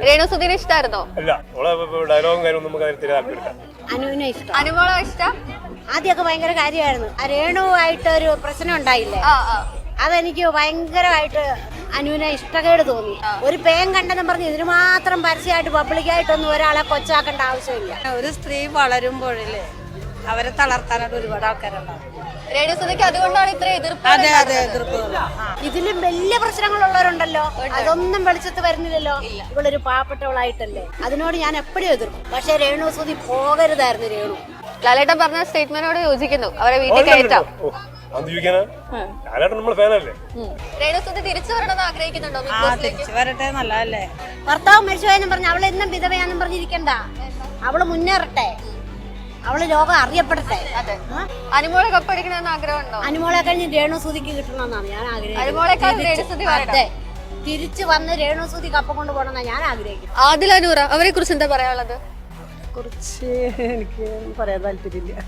രേണു സുധീനെ ഇഷ്ടായിരുന്നോ? അല്ല, ഡയലോഗും കാര്യവും നമുക്ക് അനുവിനെ ഇഷ്ടം. അനുമോളെ ഇഷ്ടം? ആദ്യമൊക്കെ ഭയങ്കര കാര്യമായിരുന്നു. ആ രേണുവായിട്ട് ഒരു പ്രശ്നം ഉണ്ടായില്ലേ, അതെനിക്ക് ഭയങ്കരമായിട്ട് അനുവിനെ ഇഷ്ടക്കേട് തോന്നി. ഒരു പേൻ കണ്ടെന്നും പറഞ്ഞ് ഇതിന് മാത്രം പരസ്യമായിട്ട് പബ്ലിക്കായിട്ടൊന്നും ഒരാളെ കൊച്ചാക്കേണ്ട ആവശ്യമില്ല. ഒരു സ്ത്രീ വളരുമ്പോഴില്ലേ അവരെ തളർത്താനായിട്ട് ഒരുപാട് ആൾക്കാരുണ്ടാവും. രേണു സുധിക്ക് അതുകൊണ്ടാണ് ഇത്ര എതിർപ്പ്. അതെ അതെ, എതിർപ്പ്. ഇതിലും വലിയ പ്രശ്നങ്ങളുള്ളവരുണ്ടല്ലോ, അതൊന്നും വെളിച്ചത്ത് വരുന്നില്ലല്ലോ. ഇവളൊരു പാവപ്പെട്ടവളായിട്ടല്ലേ, അതിനോട് ഞാൻ എപ്പോഴും എതിർക്കും. പക്ഷെ രേണു സുധി പോകരുതായിരുന്നു. രേണു ലാലേട്ടൻ പറഞ്ഞ സ്റ്റേറ്റ്മെന്റോട് യോജിക്കുന്നു. അവരെ വീട്ടിൽ കയറ്റാം. രേണു സുധി തിരിച്ചു വരണമെന്ന് ആഗ്രഹിക്കുന്നുണ്ടോ? തിരിച്ചു വരട്ടെ, നല്ലതല്ലേ. ഭർത്താവ് മരിച്ചുപോയെന്നും പറഞ്ഞ് അവളെന്നും വിധവയാന്നും പറഞ്ഞിരിക്കണ്ട. അവള് മുന്നേറട്ടെ, അവള് ലോകം അറിയപ്പെടട്ടെ. അനുമോളെ കപ്പടിക്കണമെന്ന് ആഗ്രഹമുണ്ടോ? അനുമോളെ കഴിഞ്ഞ് രേണു സുധിക്ക് കിട്ടണമെന്നാണ് ഞാൻ ആഗ്രഹിക്കുന്നത്. അതെ, തിരിച്ചു വന്ന് രേണു സുധി കപ്പ കൊണ്ടുപോകണമെന്നാണ് ഞാൻ ആഗ്രഹിക്കുന്നത്. ആദില നൂറ, അവരെ കുറിച്ച് എന്താ പറയാനുള്ളത്? കുറിച്ച് എനിക്ക് പറയാൻ താല്പര്യമില്ല.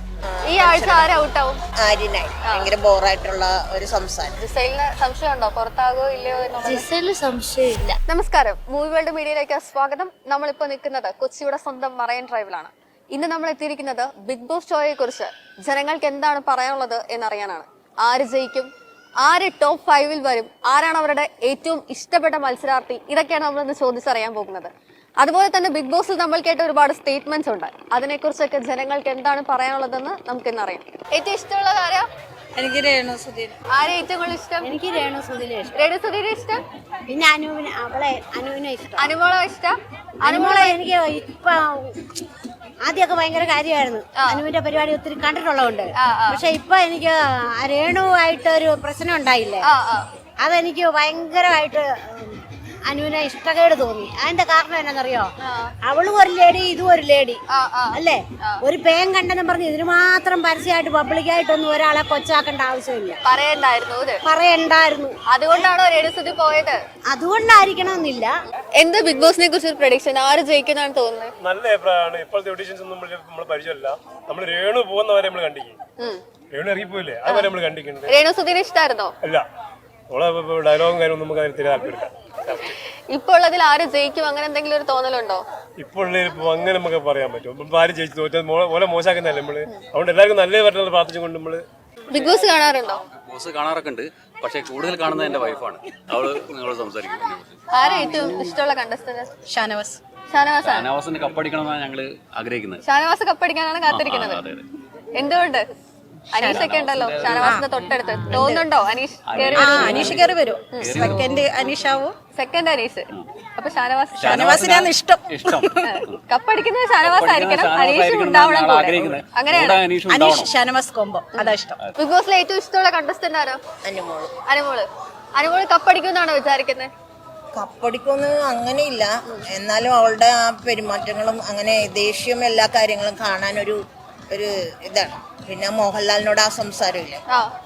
ഈ ആഴ്ച ആര് ഔട്ടാവും? ആര്യനായി ഭയങ്കര ബോറായിട്ടുള്ള ഒരു സംസാരം. ജിസൈലിന് സംശയമുണ്ടോ പുറത്താകോ ഇല്ലയോ? ജിസൈലിന് സംശയമില്ല. നമസ്കാരം, മൂവി വേൾഡ് മീഡിയയിലേക്ക് സ്വാഗതം. നമ്മളിപ്പോ നിൽക്കുന്നത് കൊച്ചിയുടെ സ്വന്തം മറൈൻ ഡ്രൈവിലാണ്. ഇന്ന് നമ്മൾ എത്തിയിരിക്കുന്നത് ബിഗ് ബോസ് ഷോയെ കുറിച്ച് ജനങ്ങൾക്ക് എന്താണ് പറയാനുള്ളത് എന്നറിയാനാണ്. ആര് ജയിക്കും, ആര് ടോപ്പ് 5-ൽ വരും, ആരാണ് അവരുടെ ഏറ്റവും ഇഷ്ടപ്പെട്ട മത്സരാർത്ഥി, ഇതൊക്കെയാണ് നമ്മളിന്ന് ചോദിച്ചറിയാൻ പോകുന്നത്. അതുപോലെ തന്നെ ബിഗ് ബോസിൽ നമ്മൾ കേട്ട ഒരുപാട് സ്റ്റേറ്റ്മെന്റ്സ് ഉണ്ട്. അതിനെക്കുറിച്ചൊക്കെ ജനങ്ങൾക്ക് എന്താണ് പറയാനുള്ളതെന്ന് നമുക്കിന്ന് അറിയാം. ഏറ്റവും ഇഷ്ടമുള്ളത് ആരാ? എനിക്ക് രേണു സുധീർ. ആരെ ഏറ്റവും കൂടുതൽ ഇഷ്ടം? എനിക്ക് രേണു സുധിനെ ഇഷ്ടം. രേണു സുധീരെ ഇഷ്ടം. പിന്നെ അനുവിനെ ഇഷ്ടം. അനുമോളെ ഇഷ്ടം? അനുമോളെ എനിക്ക് ഇപ്പൊ ആദ്യമൊക്കെ ഭയങ്കര കാര്യമായിരുന്നു. അനുവിന്റെ പരിപാടി ഒത്തിരി കണ്ടിട്ടുള്ളതുകൊണ്ട്. പക്ഷെ ഇപ്പൊ എനിക്ക് രേണുവായിട്ട് ഒരു പ്രശ്നം ഉണ്ടായില്ലേ, അതെനിക്ക് ഭയങ്കരമായിട്ട് അനുവിനെ ഇഷ്ടക്കേട് തോന്നി. അതിന്റെ കാരണം എന്നാന്നറിയോ, അവളും ഒരു ലേഡി, ഇതും ഒരു ലേഡി അല്ലേ. ഒരു പേൻ കണ്ടെന്നും പറഞ്ഞ് ഇതിന് മാത്രം പരസ്യമായിട്ട് പബ്ലിക്കായിട്ടൊന്നും ഒരാളെ കൊച്ചാക്കേണ്ട ആവശ്യമില്ല. പറയണ്ടായിരുന്നു. അതുകൊണ്ടാണോ രേണുസുധി പോയത്? അതുകൊണ്ടായിരിക്കണമെന്നില്ല. എന്താ ബിഗ് ബോസിനെ കുറിച്ച് ഒരു പ്രഡിക്ഷൻ? ആര് ജയിക്കുന്നതാണ് തോന്നുന്നത്? നല്ല അഭിപ്രായമാണ്. ഇപ്പോഴത്തെ ഓഡീഷൻസ് ഒന്നും നമ്മൾ പരിചയമല്ല. നമ്മൾ രേണു പോകുന്നവരെ നമ്മൾ കണ്ടിരിക്കും. രേണു ഇറങ്ങിപ്പോയില്ലേ, അതുവരെ നമ്മൾ കണ്ടിട്ടുണ്ട്. രേണുസുധിനെ ഇഷ്ടമായിരുന്നോ? അല്ല, ഡയലോഗും കാര്യവും നമുക്ക് താല്പര്യമില്ല. ഇപ്പോൾ ഉള്ളതിൽ ആര് ജയിക്കും, അങ്ങനെ എന്തെങ്കിലും ഒരു തോന്നലുണ്ടോ? ഇപ്പോൾ അങ്ങനെ നമുക്ക് പറയാൻ പറ്റും. ആര് ജയിച്ചു തോറ്റത് ഓലെ മോശമാക്കുന്നല്ലേ നമ്മള്. അതുകൊണ്ട് എല്ലാവർക്കും നല്ല പറ്റുന്നത് പ്രാർത്ഥിച്ചുകൊണ്ട് നമ്മള്. ബിഗ് ബോസ് കാണാറുണ്ടോ? ബിഗ് ബോസ് കാണാറൊക്കെ ഉണ്ട്, പക്ഷെ കൂടുതൽ കാണുന്നത് എന്റെ വൈഫാണ്. അവള് നിങ്ങളോട് സംസാരിക്കും. ആരെ ഏറ്റവും ഇഷ്ടമുള്ള കണ്ടസ്റ്റന്റ്? ഷാനവാസ്. ഷാനവാസിന് കപ്പടിക്കണമെന്നാണ് ഞങ്ങള് ആഗ്രഹിക്കുന്നത്. ഷാനവാസ് കപ്പടിക്കാനാണ് കാത്തിരിക്കുന്നത്. എന്തുകൊണ്ട്? അനീഷൊക്കെ ഉണ്ടല്ലോ ഷാനവാസിന്റെ തൊട്ടടുത്ത്. തോന്നുന്നുണ്ടോ അനീഷ് കയറി വരും? സെക്കൻഡ് അനീഷാവും. സെക്കൻഡ് അനീഷ്. അപ്പൊ ഷാനവാസിനാണ് ഇഷ്ടം. കപ്പടിക്കുന്നത് ഷാനവാസ് ആയിരിക്കണം, അനീഷും ഉണ്ടാവണം. അങ്ങനെയാണ് അനീഷ് ഷാനവാസ് കോംബോ, അതാ ഇഷ്ടം. ബിഗ് ബോസിലെ ഏറ്റവും ഇഷ്ടമുള്ള കണ്ടസ്റ്റന്റ് ആരോ? അനുമോള് കപ്പടിക്കുമെന്നാണോ വിചാരിക്കുന്നത്? കപ്പടിക്കൊന്നും അങ്ങനെയില്ല, എന്നാലും അവളുടെ ആ പെരുമാറ്റങ്ങളും അങ്ങനെ ദേഷ്യം എല്ലാ കാര്യങ്ങളും കാണാനൊരു ഇതാണ്. പിന്നെ മോഹൻലാലിനോട് ആ സംസാരമില്ല,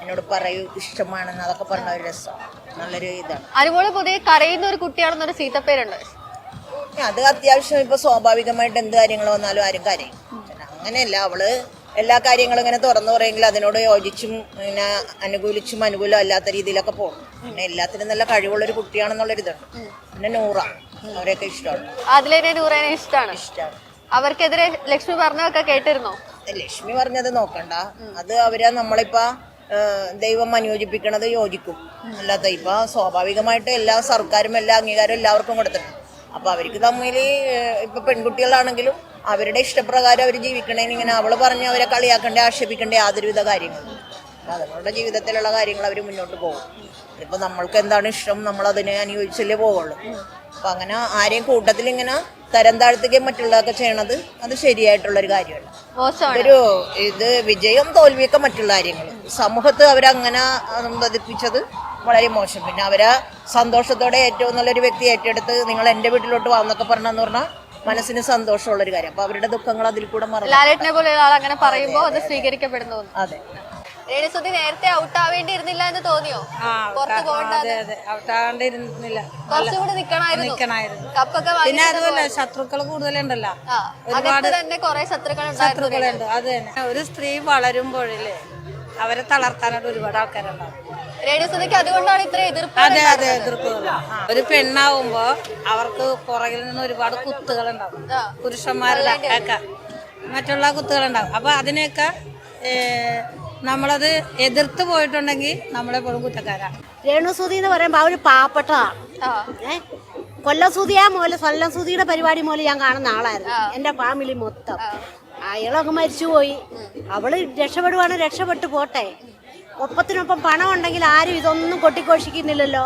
എന്നോട് പറയൂ ഇഷ്ടമാണെന്ന്, അതൊക്കെ പറഞ്ഞ ഒരു രസം, നല്ലൊരു ഇതാണ്. അനുമോള് പൊതുവെ കരയുന്ന ഒരു കുട്ടിയാണെന്നൊരു ചീത്തപ്പേരുണ്ട്. അത് അത്യാവശ്യം ഇപ്പൊ സ്വാഭാവികമായിട്ട് എന്ത് കാര്യങ്ങൾ വന്നാലും ആരും കരയും. അങ്ങനെയല്ല, അവള് എല്ലാ കാര്യങ്ങളും ഇങ്ങനെ തുറന്നു പറയെങ്കിൽ അതിനോട് യോജിച്ചും ഇങ്ങനെ അനുകൂലിച്ചും അനുകൂലം അല്ലാത്ത രീതിയിലൊക്കെ പോകും. പിന്നെ എല്ലാത്തിനും നല്ല കഴിവുള്ളൊരു കുട്ടിയാണെന്നുള്ളൊരിതുണ്ട്. പിന്നെ നൂറ, അവരെയൊക്കെ ഇഷ്ടമാണ്. അതിലെ നൂറേനെ ഇഷ്ടമാണ്. അവർക്കെതിരെ ലക്ഷ്മി പറഞ്ഞതൊക്കെ കേട്ടിരുന്നോ? ലക്ഷ്മി പറഞ്ഞത് നോക്കണ്ട, അത് അവരാ നമ്മളിപ്പോ ദൈവം അനുയോജിപ്പിക്കണത് യോജിക്കും. അല്ലാത്ത ഇപ്പൊ സ്വാഭാവികമായിട്ട് എല്ലാ സർക്കാരും എല്ലാ അംഗീകാരം എല്ലാവർക്കും കൊടുത്തിട്ടുണ്ട്. അപ്പൊ അവർക്ക് തമ്മിൽ ഇപ്പൊ പെൺകുട്ടികളാണെങ്കിലും അവരുടെ ഇഷ്ടപ്രകാരം അവർ ജീവിക്കണേന് ഇങ്ങനെ അവള് പറഞ്ഞ് അവരെ കളിയാക്കണ്ടേ ആക്ഷേപിക്കേണ്ട യാതൊരുവിധ കാര്യങ്ങളും. അതുങ്ങളുടെ ജീവിതത്തിലുള്ള കാര്യങ്ങൾ അവർ മുന്നോട്ട് പോകും. ഇപ്പൊ നമ്മൾക്ക് എന്താണ് ഇഷ്ടം, നമ്മൾ അതിനെ അനുയോജിച്ചല്ലേ പോവുള്ളൂ. അപ്പൊ അങ്ങനെ ആരെയും കൂട്ടത്തിൽ ഇങ്ങനെ തരം താഴ്ത്തുകയും മറ്റുള്ളതൊക്കെ ചെയ്യണത് അത് ശരിയായിട്ടുള്ളൊരു കാര്യമല്ല. ഇത് വിജയം തോൽവിയൊക്കെ മറ്റുള്ള കാര്യങ്ങൾ സമൂഹത്ത് അവരങ്ങനെ പതിപ്പിച്ചത് വളരെ മോശം. പിന്നെ അവരെ സന്തോഷത്തോടെ ഏറ്റവും നല്ലൊരു വ്യക്തി ഏറ്റെടുത്ത് നിങ്ങൾ എന്റെ വീട്ടിലോട്ട് വന്നൊക്കെ പറഞ്ഞെന്ന് പറഞ്ഞാൽ മനസ്സിന് സന്തോഷമുള്ളൊരു കാര്യം. അപ്പൊ അവരുടെ ദുഃഖങ്ങൾ അതിൽ കൂടെ ലാലേട്ടനെ പോലെ ഒരാൾ അങ്ങനെ പറയുമ്പോൾ അത് സ്വീകരിക്കപ്പെടുന്നു. അതെ. രേണുസുധി നേരത്തെ ഔട്ട് ആവേണ്ടിയിരുന്നില്ല എന്ന് തോന്നിയോ? കുറച്ചുകൂടി നിക്കണായിരുന്നു. കപ്പൊക്കെ പിന്നെ അതുപോലെ ശത്രുക്കൾ കൂടുതലുണ്ടല്ലോ, ഒരുപാട് തന്നെ കുറെ ശത്രുക്കളുണ്ട്. അത് തന്നെ, ഒരു സ്ത്രീ വളരുമ്പോഴില്ലേ അവരെ തളർത്താനായിട്ട് ഒരുപാട് ആൾക്കാരുണ്ടാവും. രേണുസുതിക്ക് അതുകൊണ്ടാണ് ഇത്ര എതിർപ്പ് അതെ അതെ എതിർക്കുന്നത്. ഒരു പെണ്ണാവുമ്പോ അവർക്ക് പുറകിൽ നിന്ന് ഒരുപാട് കുത്തുകളുണ്ടാവും, പുരുഷന്മാരുടെ ഒക്കെ മറ്റുള്ള കുത്തുകളുണ്ടാവും. അപ്പൊ അതിനെയൊക്കെ നമ്മളത് എതിർത്ത് പോയിട്ടുണ്ടെങ്കിൽ നമ്മളെപ്പോഴും കുറ്റക്കാരാണ്. രേണുസുതി എന്ന് പറയുമ്പോൾ അവര് പാവപ്പെട്ടതാണ്. കൊല്ലം സുതിയാ മൂലം കൊല്ലം സുതിയുടെ പരിപാടി മൂലം ഞാൻ കാണുന്ന ആളായിരുന്നു. എന്റെ ഫാമിലി മൊത്തം അയാളൊക്കെ മരിച്ചുപോയി. അവള് രക്ഷപ്പെടുവാണ്, രക്ഷപ്പെട്ടു പോട്ടെ. ഒപ്പത്തിനൊപ്പം പണം ഉണ്ടെങ്കിൽ ആരും ഇതൊന്നും കൊട്ടിഘോഷിക്കുന്നില്ലല്ലോ.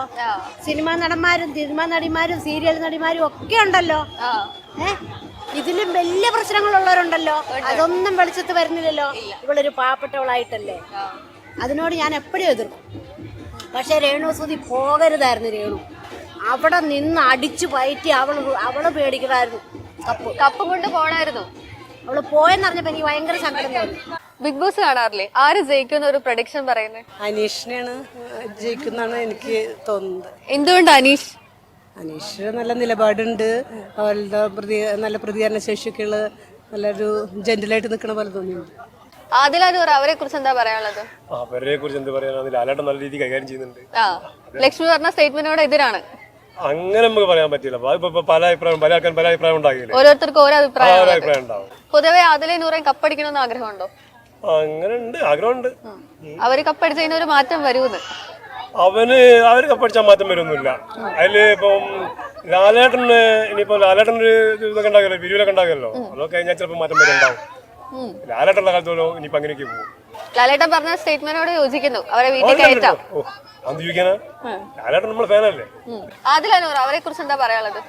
സിനിമാ നടന്മാരും സിനിമാ നടിമാരും സീരിയൽ നടിമാരും ഒക്കെ ഉണ്ടല്ലോ. ഇതിലും വലിയ പ്രശ്നങ്ങളുള്ളവരുണ്ടല്ലോ, അതൊന്നും വെളിച്ചത്ത് വരുന്നില്ലല്ലോ. ഇവളൊരു പാവപ്പെട്ടവളായിട്ടല്ലേ. അതിനോട് ഞാൻ എപ്പോഴും എതിർക്കും. പക്ഷെ രേണുസുതി പോകരുതായിരുന്നു. രേണു അവിടെ നിന്ന് അടിച്ചു പയറ്റി അവള് പേടിക്കണമായിരുന്നു. കപ്പ് കൊണ്ട് പോണായിരുന്നു. അവള് പോയെന്നറിഞ്ഞപ്പോ എനിക്ക് ഭയങ്കര സങ്കടം തോന്നി. ബിഗ് ബോസ് കാണാറില്ലേ? ആര് ജയിക്കുന്ന ഒരു പ്രഡിക്ഷൻ പറയുന്നത്? അനീഷിനെയാണ് ജയിക്കുന്നതാണ് എനിക്ക് തോന്നുന്നത്. എന്തുകൊണ്ട് അനീഷ്? അനീഷ് നല്ല നിലപാടുണ്ട്, അവളുടെ നല്ല പ്രതികരണ ശേഷിയൊക്കെയുള്ള നല്ലൊരു ജെന്റിലായിട്ട് നിൽക്കണ പോലെ തോന്നിയിട്ടുണ്ട്. ആദിലാനൂർ, അവരെ കുറിച്ച് എന്താ പറയാനുള്ളത്? അവരെ കുറിച്ച് എന്ത് പറയാനാണ്? ലാലേട്ടൻ നല്ല രീതിയിൽ കൈകാര്യം ചെയ്യുന്നുണ്ട്. ലക്ഷ്മി പറഞ്ഞ സ്റ്റേറ്റ്മെന്റിനോട് എതിരാണ്. അങ്ങനെ നമുക്ക് പറയാൻ പറ്റില്ല. പല അഭിപ്രായം, പല ആൾക്കാരും പല അഭിപ്രായം ഉണ്ടാകില്ലേ. ഓരോരുത്തർക്കും ഓരോ അഭിപ്രായം ഉണ്ടാവും. പൊതുവെ ആദിലനൂറേം കപ്പടിക്കണമെന്ന് ആഗ്രഹമുണ്ടോ? അങ്ങനെ ഉണ്ട്, ആഗ്രഹമുണ്ട്. അവര് കപ്പടിച്ചതിന് ഒരു മാറ്റം വരുമെന്ന്. അവര് കപ്പടിച്ചാൽ മാറ്റം വരുമൊന്നുമില്ല. അതില് ഇപ്പം ലാലേട്ടന് ഇനിയിപ്പോ ലാലേട്ടൻ ഒരു ഇതൊക്കെ ഉണ്ടാകല്ലോ, വിരിവിലൊക്കെ ഉണ്ടാകല്ലോ. അതൊക്കെ കഴിഞ്ഞാൽ ചിലപ്പോൾ മാറ്റം വരുന്നുണ്ടാവും. ലാലേട്ടനുള്ള കാലത്തോളോ ഇനിയിപ്പോ അങ്ങനെയൊക്കെ പോകും. ലാലേട്ടൻ പറഞ്ഞ സ്റ്റേറ്റ്മെന്റോട് യോജിക്കുന്നു. അവരെ വീട്ടിൽ കയറ്റാം. അത് ചോദിക്കാനാ? ലാലേട്ടൻ നമ്മളെ ഫാനല്ലേ. ആദിലനൂർ, അവരെ കുറിച്ച് എന്താ പറയാനുള്ളത്?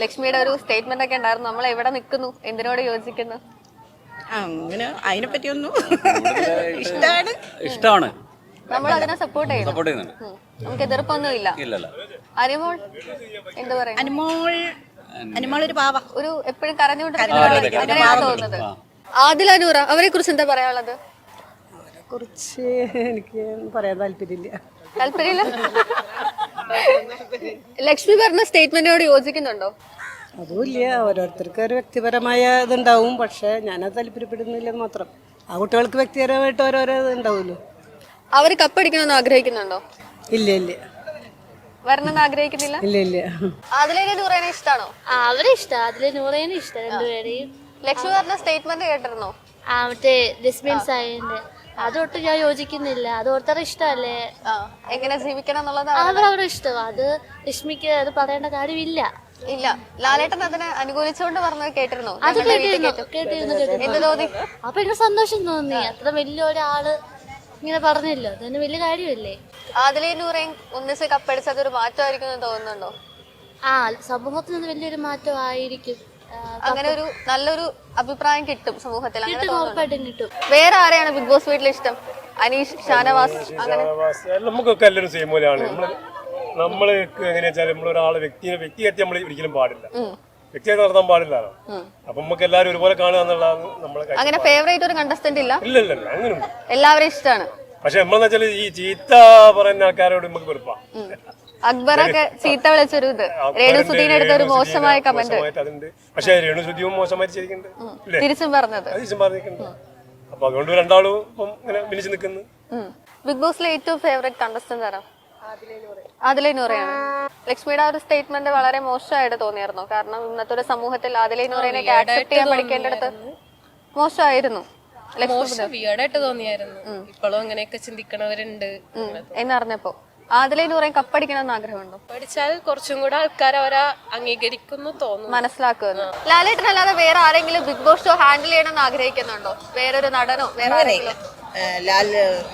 ലക്ഷ്മിയുടെ ഒരു സ്റ്റേറ്റ്മെന്റ് ഒക്കെ ഉണ്ടായിരുന്നു, നമ്മൾ എവിടെ നിൽക്കുന്നു, എന്തിനോട് യോജിക്കുന്നു? അങ്ങനെ അതിനെ പറ്റിയൊന്നും ഇഷ്ടമാണ്, നമ്മൾ അതിനെ സപ്പോർട്ട് ചെയ്യുന്നുണ്ട്. നമുക്ക് എതിർപ്പൊന്നും ഇല്ല. അനിമോൾ എന്താ പറയുക? അനിമോൾ ഒരു പാവ, ഒരു എപ്പോഴും കരഞ്ഞുകൊണ്ടിരിക്കുന്നതാണ് തോന്നുന്നത്. ആദിലനൂറ, അവരെ കുറിച്ച് എന്താ പറയാനുള്ളത്? അവരെ കുറിച്ച് എനിക്ക് പറയാൻ താല്പര്യമില്ല. ലക്ഷ്മി പറഞ്ഞ സ്റ്റേറ്റ്മെന്റിനോട് യോജിക്കുന്നുണ്ടോ? അതുമില്ല, ഓരോരുത്തർക്ക് ഒരു വ്യക്തിപരമായ ഇതുണ്ടാവും. പക്ഷെ ഞാനത് താല്പര്യപ്പെടുന്നില്ലെന്ന് മാത്രം. ആ കുട്ടികൾക്ക് വ്യക്തിപരമായിട്ട് ഓരോരോ ഇത് ഉണ്ടാവുമല്ലോ. അവര് കപ്പടിക്കണമെന്ന് ആഗ്രഹിക്കുന്നുണ്ടോ? ഇല്ല ഇല്ല, വരണമെന്ന് ആഗ്രഹിക്കുന്നില്ല. ഇല്ല ഇല്ല. അതിലെ നൂറേനെ ഇഷ്ടാണോ? അവരെ ഇഷ്ടം, അതിലെ നൂറേനെ ഇഷ്ടം രണ്ടുപേരെയും. ലക്ഷ്മി പറഞ്ഞ സ്റ്റേറ്റ്മെന്റ് കേട്ടിരുന്നോ? മറ്റേ ഡിസ്മിൻസ് ആയതിന്റെ അതൊട്ട് ഞാൻ യോജിക്കുന്നില്ല. അത് ഓർത്തറെ ഇഷ്ടമല്ലേ, എങ്ങനെ ജീവിക്കണം എന്നുള്ളത് അവരവരുടെ ഇഷ്ടം. അത് ലക്ഷ്മിക്ക് അത് പറയേണ്ട കാര്യമില്ല. ഇല്ല, ലാലേട്ടൻ അതിനെ അനുകൂലിച്ചുകൊണ്ട് പറഞ്ഞത് കേട്ടിരുന്നു. അത് കേട്ടിരുന്നു. എന്ത് തോന്നി? അപ്പൊ എനിക്ക് സന്തോഷം തോന്നി. അത്ര വലിയ ഒരാള് ഇങ്ങനെ പറഞ്ഞല്ലോ, അതന്നെ വലിയ കാര്യമല്ലേ. ആദിലെ നൂറേം ഒന്നിച്ച് കപ്പടിച്ചത് ഒരു മാറ്റമായിരിക്കും എന്ന് തോന്നുന്നുണ്ടോ? സമൂഹത്തിൽ നിന്ന് വലിയൊരു മാറ്റമായിരിക്കും. അങ്ങനെ ഒരു നല്ലൊരു അഭിപ്രായം കിട്ടും സമൂഹത്തിൽ. ഉറപ്പായിട്ടും കിട്ടും. വേറെ ആരെയാണ് ബിഗ് ബോസ് വീട്ടിൽ ഇഷ്ടം? അനീഷ്, ഷാനവാസ്, അങ്ങനെ നമുക്കൊക്കെ എല്ലാവരും സെയിം പോലെയാണ്. നമ്മള് എങ്ങനെയാ വെച്ചാൽ നമ്മളൊരാളെ വ്യക്തിഹത്യ നമ്മൾ ഒരിക്കലും പാടില്ല, വ്യക്തിഹത്യ നടത്താൻ പാടില്ലല്ലോ. അപ്പൊ നമുക്ക് എല്ലാവരും ഒരുപോലെ കാണുക എന്നുള്ളതാണ് നമ്മളെ. അങ്ങനെ ഫേവറേറ്റ് ഒരു കണ്ടസ്റ്റന്റ് ഇല്ല? ഇല്ല, അങ്ങനെ എല്ലാവരും ഇഷ്ടമാണ്. പക്ഷെ നമ്മളെന്ന് വെച്ചാൽ ഈ ചീത്ത പറയുന്ന ആൾക്കാരോട് നമുക്ക് വെറുപ്പാ. അക്ബറൊക്കെ ചീത്ത വിളിച്ചൊരു ഇത്, രേണുസുദീനെ എടുത്ത ഒരു മോശമായ കമന്റ്. പക്ഷെ രേണുസുദിയും മോശമായിട്ട് ചെയ്തിട്ടുണ്ട്, തിരിച്ചും പറഞ്ഞത്. അപ്പൊ അതുകൊണ്ട് രണ്ടാളും ഇങ്ങനെ വിളിച്ചു നിൽക്കുന്നു. ബിഗ് ബോസിലെ ഏറ്റവും ഫേവറേറ്റ് കണ്ടസ്റ്റന്റ് ആരാ? ആദിലെ നൂറയാണ്. ലക്ഷ്മിയുടെ ഒരു സ്റ്റേറ്റ്മെന്റ് വളരെ മോശമായിട്ട് തോന്നിയായിരുന്നു. കാരണം ഇന്നത്തെ ഒരു സമൂഹത്തിൽ ആദിലെ നൂറേനെ ആക്സെപ്റ്റ് ചെയ്യാൻ പഠിക്കേണ്ടടുത്ത് മോശമായിരുന്നു. വിയേർഡായിട്ട് തോന്നിയായിരുന്നു. ഇപ്പോഴും അങ്ങനെയൊക്കെ ചിന്തിക്കണവരുണ്ട് എന്നറിഞ്ഞപ്പോ ആദിലെ നൂറേൻ കപ്പടിക്കണമെന്ന് ആഗ്രഹമുണ്ടോ? പഠിച്ചാൽ കുറച്ചും കൂടെ ആൾക്കാർ അവരെ അംഗീകരിക്കുന്നു തോന്നുന്നു, മനസ്സിലാക്കുമെന്ന്. ലാലേട്ടൻ അല്ലാതെ വേറെ ആരെങ്കിലും ബിഗ് ബോസ് ഷോ ഹാൻഡിൽ ചെയ്യണമെന്ന് ആഗ്രഹിക്കുന്നുണ്ടോ? വേറൊരു നടനോ വേറെ ആരെങ്കിലും?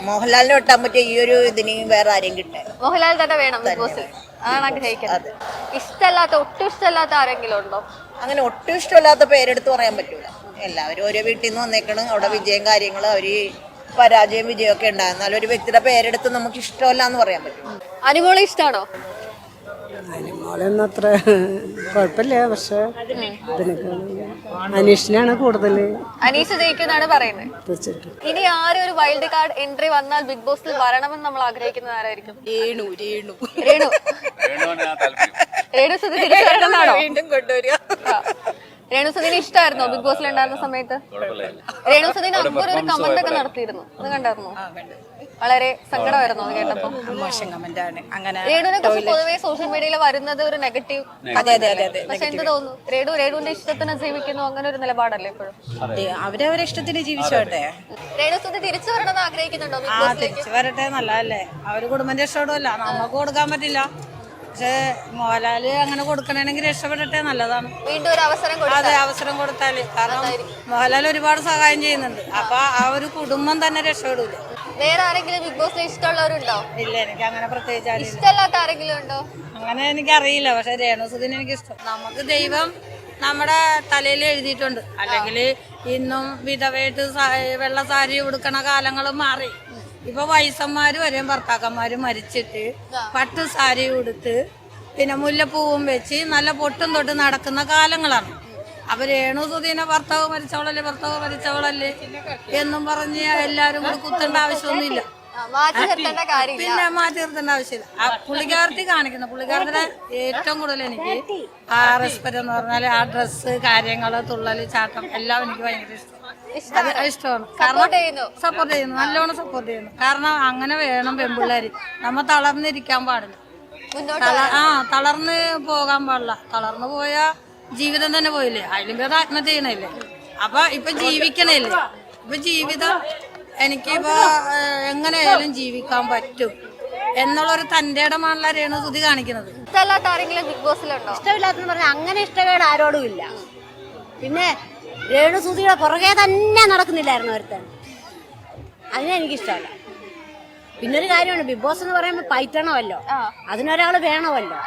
മോഹൻലാലിനെ വെട്ടാൻ പറ്റിയ ഈ ഒരു ഇതിന് വേറെ ആരെയും കിട്ടാൻ മോഹൻലാൽ തന്നെ വേണം ബിഗ് ബോസിൽ, അതാണ് ആഗ്രഹിക്കുന്നത്. ഒട്ടും ഇഷ്ടമല്ലാത്ത ആരെങ്കിലും ഉണ്ടോ? അങ്ങനെ ഒട്ടും ഇഷ്ടമല്ലാത്ത പേരെടുത്ത് പറയാൻ പറ്റൂല. എല്ലാവരും ഓരോ വീട്ടിൽ നിന്ന് വന്നേക്കണം. അവിടെ വിജയം കാര്യങ്ങളും അവര് പരാജയം വിജയമൊക്കെ ഉണ്ടാകും. എന്നാലും ഒരു വ്യക്തിയുടെ പേരെടുത്ത് നമുക്ക് ഇഷ്ടമല്ല എന്ന് പറയാൻ പറ്റും. അനുമോളെ ഇഷ്ടമാണോ? അനുമോളൊന്നും അത്ര കുഴപ്പമില്ല. പക്ഷെ അനീഷിനാണ് കൂടുതൽ. അനീഷ് ജയിക്കുന്നാണ് പറയുന്നത്. തീർച്ചയായിട്ടും. ഇനി ആരും ഒരു വൈൽഡ് കാർഡ് എൻട്രി വന്നാൽ ബിഗ് ബോസിൽ വരണമെന്ന് നമ്മൾ ആഗ്രഹിക്കുന്നത് ആരായിരിക്കും? രേണുസുദി തിരിച്ചുവരണമെന്നാണോ? രേണുസുദിനെ ഇഷ്ടമായിരുന്നോ ബിഗ് ബോസിൽ ഉണ്ടായിരുന്ന സമയത്ത്? രേണുസുദിന് അക്ബർ ഒരു കമന്റ് ഒക്കെ നടത്തിയിരുന്നു, അത് കണ്ടായിരുന്നോ? വളരെ സങ്കടമായിരുന്നു അത് കേട്ടപ്പോ. മോശം കമന്റ് ആണ് അങ്ങനെ. രേണുവിനെ കുറിച്ച് പൊതുവെ സോഷ്യൽ മീഡിയയിൽ വരുന്നത് ഒരു നെഗറ്റീവ്. അതെ അതെ അതെ അതെ. പക്ഷെ എന്ത് തോന്നുന്നു, രേണുവിന്റെ ഇഷ്ടത്തിന് ജീവിക്കുന്നു അങ്ങനെ ഒരു നിലപാടല്ലേ ഇപ്പോഴും? അവരവരെ ഇഷ്ടത്തിന് ജീവിച്ചോട്ടെ. രേണുസുതി തിരിച്ചു വരണമെന്ന് ആഗ്രഹിക്കുന്നുണ്ടോ ബിഗ് ആ ബോസിലേക്ക്? തിരിച്ചു വരട്ടെ, നല്ലതല്ലേ. അവര് കുടുംബം രക്ഷപ്പെടുമല്ല, നമുക്ക് കൊടുക്കാൻ പറ്റില്ല. പക്ഷെ മോഹൻലാല് അങ്ങനെ കൊടുക്കണമെങ്കിൽ രക്ഷപ്പെടട്ടെ, നല്ലതാണ്. വീണ്ടും ഒരു അവസരം കൊടുത്താൽ അതെ, അവസരം കൊടുത്താല്. കാരണം മോഹൻലാൽ ഒരുപാട് സഹായം ചെയ്യുന്നുണ്ട്. അപ്പൊ ആ ഒരു കുടുംബം തന്നെ രക്ഷപ്പെടൂല. വേറെ ആരെങ്കിലും ബിഗ് ബോസിൽ ഇഷ്ടമുള്ളവരുണ്ടോ? ഇല്ല, എനിക്ക് അങ്ങനെ പ്രത്യേകിച്ച് ആരും ഇഷ്ടമല്ലാത്ത ആരെങ്കിലും ഉണ്ടോ? അങ്ങനെ എനിക്കറിയില്ല. പക്ഷെ രേണുസുദിനെ എനിക്ക് ഇഷ്ടം. നമുക്ക് ദൈവം നമ്മുടെ തലയിൽ എഴുതിയിട്ടുണ്ട്. അല്ലെങ്കിൽ ഇന്നും വിധവയായിട്ട് വെള്ള സാരി ഉടുക്കണ കാലങ്ങൾ മാറി. ഇപ്പൊ വയസ്സന്മാര് വരെയും ഭർത്താക്കന്മാര് മരിച്ചിട്ട് പട്ട് സാരി ഉടുത്ത് പിന്നെ മുല്ലപ്പൂവും വെച്ച് നല്ല പൊട്ടും തൊട്ട് നടക്കുന്ന കാലങ്ങളാണ്. അപ്പൊ രേണുസുദീനെ ഭർത്താവ് മരിച്ചവളല്ലേ എന്നും പറഞ്ഞ് എല്ലാരും കൂടി കുത്തേണ്ട ആവശ്യമൊന്നുമില്ല. മാറ്റി നിർത്തേണ്ട കാര്യമില്ല. പിന്നെ മാറ്റി നിർത്തേണ്ട ആവശ്യമില്ല. ആ പുള്ളിക്കാരത്തി പുള്ളിക്കാരത്തിനെ ഏറ്റവും കൂടുതൽ എനിക്ക് ആ റെസ്പെക്ട് എന്ന് പറഞ്ഞാല് ആ ഡ്രസ്സ്, കാര്യങ്ങള്, തുള്ളല്, ചാട്ടം എല്ലാം എനിക്ക് ഭയങ്കര ഇഷ്ടമാണ്. കാരണം സപ്പോർട്ട് ചെയ്യുന്നു, നല്ലോണം സപ്പോർട്ട് ചെയ്യുന്നു. കാരണം അങ്ങനെ വേണം പെൺപിള്ളേര്. നമ്മ തളർന്നിരിക്കാൻ പാടില്ല, തളർന്ന് പോകാൻ പാടില്ല. തളർന്നു പോയാ ജീവിതം തന്നെ പോയില്ലേ, അതിലും ഭേദം ആത്മഹത്യ ചെയ്യണല്ലേ. അപ്പൊ ഇപ്പൊ ജീവിക്കണല്ലേ. ഇപ്പൊ ജീവിതം എനിക്കിപ്പോ എങ്ങനെയായാലും ജീവിക്കാൻ പറ്റും എന്നുള്ളൊരു തന്റെ ഇടമാണല്ലോ രേണുസുതി കാണിക്കുന്നത്. ഇഷ്ടമല്ലാത്ത ആരെങ്കിലും ബിഗ് ബോസിലുണ്ടോ? ഇഷ്ടമില്ലാത്തെന്ന് പറഞ്ഞാൽ അങ്ങനെ ഇഷ്ടമേട് ആരോടും ഇല്ല. പിന്നെ രേണുസുതിയുടെ പുറകെ തന്നെ നടക്കുന്നില്ലായിരുന്നു ഒരുത്തൻ, അതിനെനിക്കിഷ്ടമല്ല. പിന്നൊരു കാര്യമാണ്, ബിഗ് ബോസ് എന്ന് പറയുമ്പോൾ പയറ്റണമല്ലോ, അതിനൊരാൾ വേണമല്ലോ.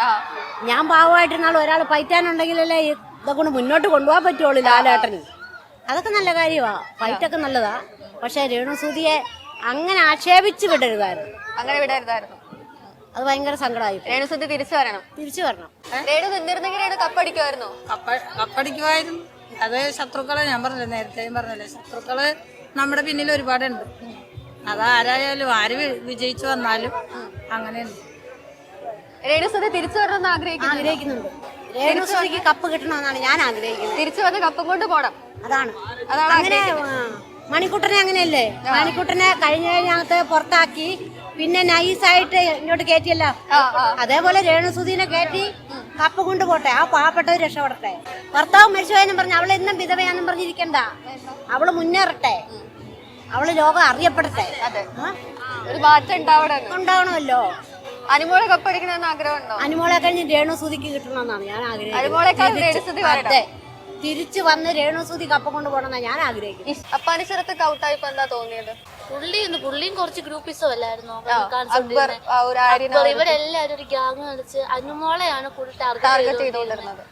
ഞാൻ പാവമായിട്ടിരുന്നാൾ ഒരാൾ പയറ്റാനുണ്ടെങ്കിലല്ലേ ഇതൊക്കെ മുന്നോട്ട് കൊണ്ടുപോകാൻ പറ്റുള്ളൂ ലാലേട്ടന്. അതൊക്കെ നല്ല കാര്യമാണ്, ഫൈറ്റൊക്കെ നല്ലതാ. പക്ഷെ രേണുസുതിയെ അങ്ങനെ ആക്ഷേപിച്ച് വിടരുതായിരുന്നു. അങ്ങനെ വിടരുതായിരുന്നു. അത് ഭയങ്കര സങ്കടമായി. രേണുസുതി തിരിച്ചു വരണം. രേണു നിന്നിരുന്നെങ്കിൽ രേണു കപ്പടിക്കുമായിരുന്നു. കപ്പടിക്കുമായിരുന്നു. അത് ശത്രുക്കളെ ഞാൻ പറഞ്ഞില്ലേ, നേരത്തെയും പറഞ്ഞില്ലേ, ശത്രുക്കള് നമ്മുടെ പിന്നിൽ ഒരുപാടുണ്ട്. അതാരായാലും ആര് വിജയിച്ചു വന്നാലും അങ്ങനെയുണ്ട്. രേണുസുതി തിരിച്ചു വരണമെന്ന് ആഗ്രഹിക്കുന്നുണ്ട്. രേണുസുതിക്ക് കപ്പ് കിട്ടണമെന്നാണ് ഞാൻ ആഗ്രഹിക്കുന്നത്. തിരിച്ചു വന്ന് കപ്പും കൊണ്ട് പോണം. അതാണ് അങ്ങനെ. മണിക്കുട്ടനെ അങ്ങനെയല്ലേ, മണിക്കുട്ടനെ കഴിഞ്ഞകത്ത് പുറത്താക്കി പിന്നെ നൈസായിട്ട് ഇങ്ങോട്ട് കയറ്റിയല്ലോ. അതേപോലെ രേണുസുദീനെ കയറ്റി കപ്പ് കൊണ്ടുപോട്ടെ, ആ പാവപ്പെട്ടവർ രക്ഷപ്പെടട്ടെ. ഭർത്താവ് മരിച്ചുപോയെന്നും പറഞ്ഞ് അവളെ എന്നും വിധവയാന്നും പറഞ്ഞിരിക്കണ്ട, അവള് മുന്നേറട്ടെ, അവള് ലോകം അറിയപ്പെടട്ടെ. ഒരു മാറ്റം ഉണ്ടാവണമല്ലോ. അനുമോളെ കപ്പടിക്കണമെന്ന് ആഗ്രഹമുണ്ടോ? അനുമോളെ കഴിഞ്ഞ് രേണുസുതിക്ക് കിട്ടണമെന്നാണ് ഞാൻ ആഗ്രഹിക്കുന്നത്. തിരിച്ചു വന്ന് രേണുസുതി കപ്പ കൊണ്ടുപോകണമെന്നാണ് ഞാൻ ആഗ്രഹിക്കുന്നത്. അപ്പാനിശ്വരത്തൊക്കെ ഔട്ടായപ്പോ എന്താ തോന്നിയത്? പുള്ളിയും കുറച്ച് ഗ്രൂപ്പിസം അല്ലായിരുന്നു. ഇവരെല്ലാരും ഒരു ഗ്യാങ് കളിച്ച് അനുമോളെയാണ് ഫുൾ ടാർഗറ്റ് ചെയ്തോണ്ടിരുന്നത്.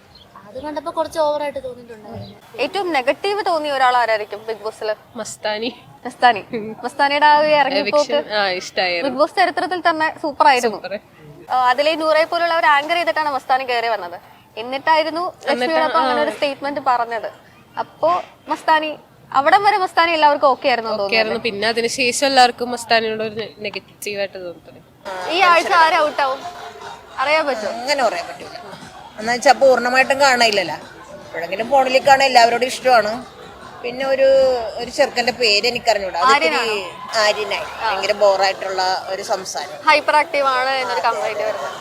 അത് കണ്ടപ്പോ കുറച്ച് ഓവറായിട്ട് തോന്നിയിട്ടുണ്ടായിരുന്നു. ഏറ്റവും നെഗറ്റീവ് തോന്നിയ ഒരാൾ ആരായിരിക്കും ബിഗ് ബോസിൽ? മസ്താനിയുടെ ആ ഇറങ്ങിപ്പോക്ക് ബിഗ് ബോസ് ചരിത്രത്തിൽ തന്നെ സൂപ്പർ ആയിരുന്നു. അതിലെ നൂറെ പോലുള്ള ഒരു ആങ്കർ ചെയ്തിട്ടാണ് മസ്താനി കയറി വന്നത്. എന്നിട്ടായിരുന്നു ലക്ഷ്മിയോടൊപ്പം അങ്ങനെ ഒരു സ്റ്റേറ്റ്മെന്റ് പറഞ്ഞത്. അപ്പോ മസ്താനി അവിടം വരെ മസ്താനി എല്ലാവർക്കും ഓക്കെ ആയിരുന്നു. പിന്നെ അതിനുശേഷം എല്ലാവർക്കും മസ്താനിയോട് ഒരു നെഗറ്റീവായിട്ട് തോന്നുന്നു. ഈ ആഴ്ച ആര് ഔട്ടാവും അറിയാൻ പറ്റുമോ? അങ്ങനെ പറയാൻ പറ്റൂല. എന്ന് വെച്ചാൽ പൂർണ്ണമായിട്ടും കാണാനില്ലല്ലോ. എപ്പോഴെങ്കിലും ഫോണിൽ കാണാൻ എല്ലാവരോടും ഇഷ്ടമാണ്. പിന്നെ ഒരു ചെറുക്കന്റെ പേര് എനിക്കറിഞ്ഞൂടാ, ആര്യനായി. ഭയങ്കര ബോറായിട്ടുള്ള ഒരു സംസാരം, ഹൈപ്പർ ആക്റ്റീവ് ആണ് എന്നൊരു കംപ്ലൈന്റ് വരുന്നത്.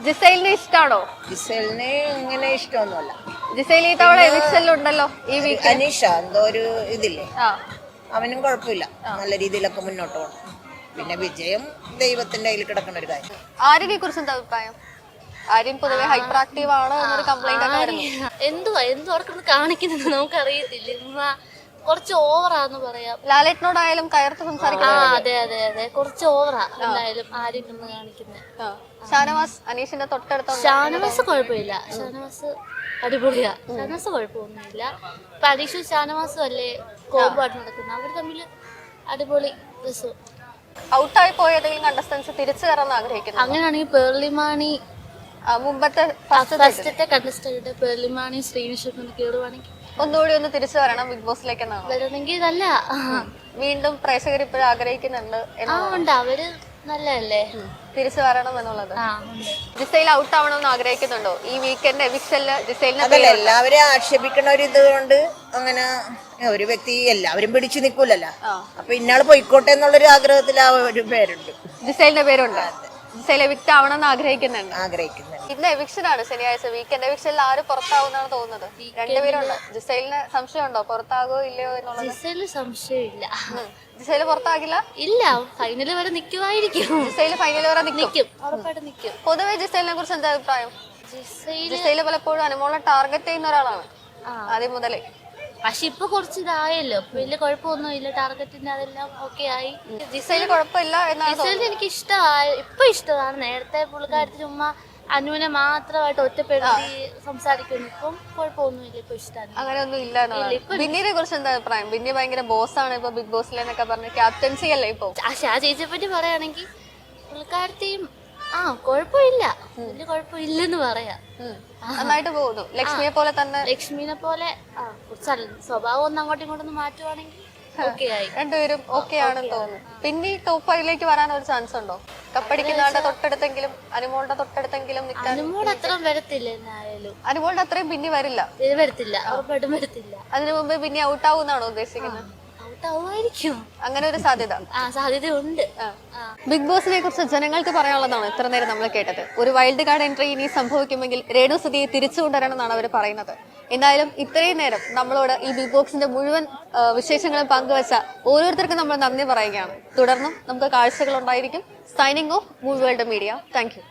ജിസൈലിനെ ഇഷ്ടാണോ? ജിസൈലിനെ ഇങ്ങനെ ഇഷ്ടമൊന്നുമല്ല. ജിസൈൽ ഈ തവണ എവിക്ഷനിലുണ്ടല്ലോ ഈ വീക്ക്. അനീഷ എന്തോ ഒരു ഇതില്ലേ, അവനും കുഴപ്പമില്ല, നല്ല രീതിയിലൊക്കെ മുന്നോട്ട് പോകണം. പിന്നെ വിജയം ദൈവത്തിന്റെ കയ്യിൽ കിടക്കുന്ന ഒരു കാര്യം. ആര്യനെ കുറിച്ച് എന്താ അഭിപ്രായം? ആര്യൻ പൊതുവെ ഹൈപ്പർ ആക്റ്റീവ് ആണ് എന്നൊരു കംപ്ലൈന്റ് ഒക്കെ വരുന്നു. എന്തുവർക്കൊന്ന് കാണിക്കുന്നത് നമുക്കറിയത്തില്ല, കുറച്ച് ഓവറാന്ന് പറയാം. ലാലേട്ടനോടായാലും കയർത്ത് സംസാരിക്കുന്നത്. അതെ കുറച്ച് ഓവറാ എന്തായാലും ആര്യൻ ഒന്ന് കാണിക്കുന്നത്. ഷാനവാസ് അനീഷിന്റെ തൊട്ടടുത്ത. ഷാനവാസ് കുഴപ്പമില്ല, ഷാനവാസ് അടിപൊളിയാ, ഷാനവാസ് കുഴപ്പമൊന്നുമില്ല. ഇപ്പൊ അനീഷും ഷാനവാസും അല്ലേ കോംബോ ആയിട്ട് നടക്കുന്നത്, അവർ തമ്മിൽ അടിപൊളി രസം. ഔട്ടായി പോയ ഏതെങ്കിലും കണ്ടസ്റ്റൻസ് തിരിച്ചു കയറാൻ ആഗ്രഹിക്കുന്നു? അങ്ങനെയാണെങ്കിൽ പേർലിമാണി മുമ്പത്തെ ഫസ്റ്റത്തെ കണ്ടസ്റ്റന്റ് പേർലിമാണി ശ്രീനിഷ് കേടുവാണെങ്കിൽ ഒന്നുകൂടി ഒന്ന് തിരിച്ചു വരണം ബിഗ് ബോസിലേക്ക്. വരണമെങ്കിൽ ഇതല്ല, വീണ്ടും പ്രേക്ഷകർ ഇപ്പോഴും ആഗ്രഹിക്കുന്നുണ്ട്. ഉണ്ട്, അവര് നല്ലതല്ലേ? തിരിച്ചു വരണം എന്നുള്ളത്. ആ ജിസൈൽ ഔട്ട് ആവണമെന്ന് ആഗ്രഹിക്കുന്നുണ്ടോ? ഈ വീക്കെൻഡ് എവിക്ഷനില് ജിസൈലിനെ അതല്ല, എല്ലാവരെയും ആക്ഷേപിക്കണ ഒരു ഇത് കൊണ്ട് അങ്ങനെ ഒരു വ്യക്തി എല്ലാവരും പിടിച്ചു നിൽക്കൂലല്ലോ. അപ്പൊ ഇന്നാള് പൊയ്ക്കോട്ടെ എന്നുള്ളൊരു ആഗ്രഹത്തിൽ ആ ഒരു പേരുണ്ട്, ജിസൈലിന്റെ പേരുണ്ട്. ജിസൈൽ എവിക്റ്റ് ആവണമെന്ന് ആഗ്രഹിക്കുന്നുണ്ട്. ആഗ്രഹിക്കുന്നത്. ഇന്ന് എവിക്ഷൻ ആണ്, ശനിയാഴ്ച. വീക്കെൻഡ് എവിക്ഷനിൽ ആര് പുറത്താവുന്നാണ് തോന്നുന്നത്? രണ്ടുപേരുണ്ട്. ജിസൈലിന് സംശയമുണ്ടോ പുറത്താകോ ഇല്ലയോ എന്നുള്ളത്? ജിസയില് സംശയമില്ല. ജിസൈല് പുറത്താകില്ല? ഇല്ല, ഫൈനല് വരെ നിക്കുമായിരിക്കും. ജിസൈല് ഫൈനൽ വരെ നിൽക്കും, ഉറപ്പായിട്ട് നിക്കും. പൊതുവെ ജിസൈലിനെ കുറിച്ച് എന്താ അഭിപ്രായം? ജിസൈല് പലപ്പോഴും അനുമോളെ ടാർഗറ്റ് ചെയ്യുന്ന ഒരാളാണ് ആദ്യം മുതലേ. പക്ഷെ ഇപ്പൊ കുറച്ച് ഇതായല്ലോ, വലിയ കുഴപ്പമൊന്നും ഇല്ല. ടാർഗറ്റിന്റെ അതെല്ലാം ഓക്കെ ആയി. ജിസൈല് കുഴപ്പമില്ല എന്നാണ് ജിസയില് എനിക്ക് ഇഷ്ടമായി, ഇപ്പൊ ഇഷ്ടമാണ്. നേരത്തെ പുള്ളിക്കാരത്തി ചുമ്മാ അനുവിനെ മാത്രമായിട്ട് ഒറ്റപ്പെടുത്തി സംസാരിക്കുന്നു. ഇപ്പം കുഴപ്പമൊന്നുമില്ല, ഇപ്പൊ ഇഷ്ടമാണ്. അങ്ങനെ ഒന്നും ഇല്ല എന്നുള്ളത്. ബിന്നിനെ കുറിച്ച് എന്താ അഭിപ്രായം? ബിന്നി ഭയങ്കര ബോസാണ് ഇപ്പൊ ബിഗ് ബോസിലെന്നൊക്കെ പറഞ്ഞ് ക്യാപ്റ്റൻസി അല്ലേ ഇപ്പൊ? ആ ചേച്ചിയെ പറ്റി പറയുകയാണെങ്കിൽ പുള്ളിക്കാരത്തിയും കുഴപ്പമില്ല, വലിയ കുഴപ്പമില്ലെന്ന് പറയാം. നന്നായിട്ട് പോകുന്നു. ലക്ഷ്മിയെ പോലെ തന്നെ. ലക്ഷ്മിനെ പോലെ സ്വഭാവം ഒന്ന് അങ്ങോട്ടും ഇങ്ങോട്ടും മാറ്റുവാണെങ്കിൽ ഓക്കെ ആയി. രണ്ടുപേരും ഓക്കെ ആണെന്ന് തോന്നുന്നു. പിന്നെ ടോപ്പ് 5ലേക്ക് വരാൻ ഒരു ചാൻസ് ഉണ്ടോ? കപ്പടിക്കുന്ന ആളുടെ തൊട്ടടുത്തെങ്കിലും, അനുമോളുടെ തൊട്ടടുത്തെങ്കിലും നിൽക്കാൻ. അനുമോട് അത്രയും വരത്തില്ല എന്നായാലും. അനുമോളുടെ അത്രയും പിന്നെ വരില്ല, വരത്തില്ല, ഉറപ്പായിട്ടും വരത്തില്ല. അതിനു മുമ്പ് പിന്നെ ഔട്ട് ആവുന്നാണോ ഉദ്ദേശിക്കുന്നത്? ഔട്ടാവുമായിരിക്കും, അങ്ങനെ ഒരു സാധ്യത. സാധ്യതയുണ്ട്. ബിഗ് ബോസിനെ കുറിച്ച് ജനങ്ങൾക്ക് പറയാനുള്ളതാണ് ഇത്ര നേരം നമ്മൾ കേട്ടത്. ഒരു വൈൽഡ് കാർഡ് എൻട്രി ഇനി സംഭവിക്കുമെങ്കിൽ രേണു സുധിയെ തിരിച്ചു കൊണ്ടുവരണമെന്നാണ് അവർ പറയുന്നത്. എന്തായാലും ഇത്രയും നേരം നമ്മളോട് ഈ ബിഗ് ബോക്സിന്റെ മുഴുവൻ വിശേഷങ്ങളും പങ്കുവച്ച ഓരോരുത്തർക്കും നമ്മൾ നന്ദി പറയുകയാണ്. തുടർന്നും നമുക്ക് കാഴ്ചകൾ ഉണ്ടായിരിക്കും. Signing off movie world media. Thank you.